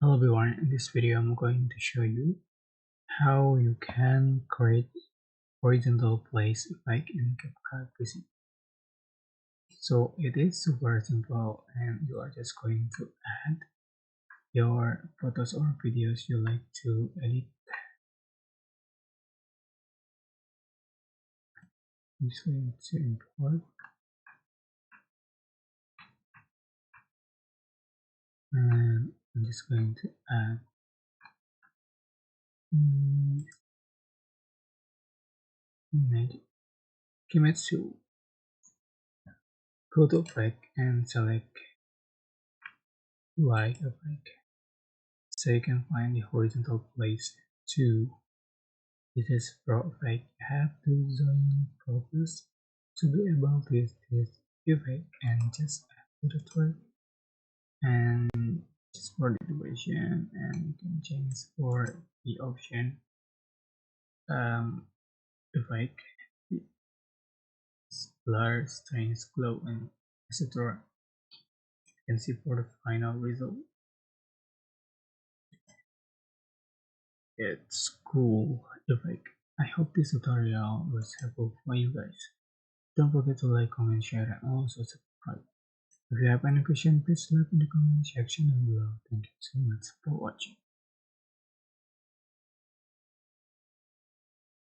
Hello everyone, in this video I'm going to show you how you can create horizontal place effect in CapCut PC. So it is super simple and you are just going to add your photos or videos you like to edit. I'm just going to import and I'm just going to add image. Kimetsu. Go to effect and select light effect. So you can find the horizontal place too. This is perfect. You have to zoom focus to be able to use this effect and just add to the track and just for the duration, and you can change for the option effect, blur, strange, glow, and etc. You can see for the final result. It's cool effect. I hope this tutorial was helpful for you guys. Don't forget to like, comment, share, and also subscribe. If you have any question, please leave in the comment section down below. Thank you so much for watching.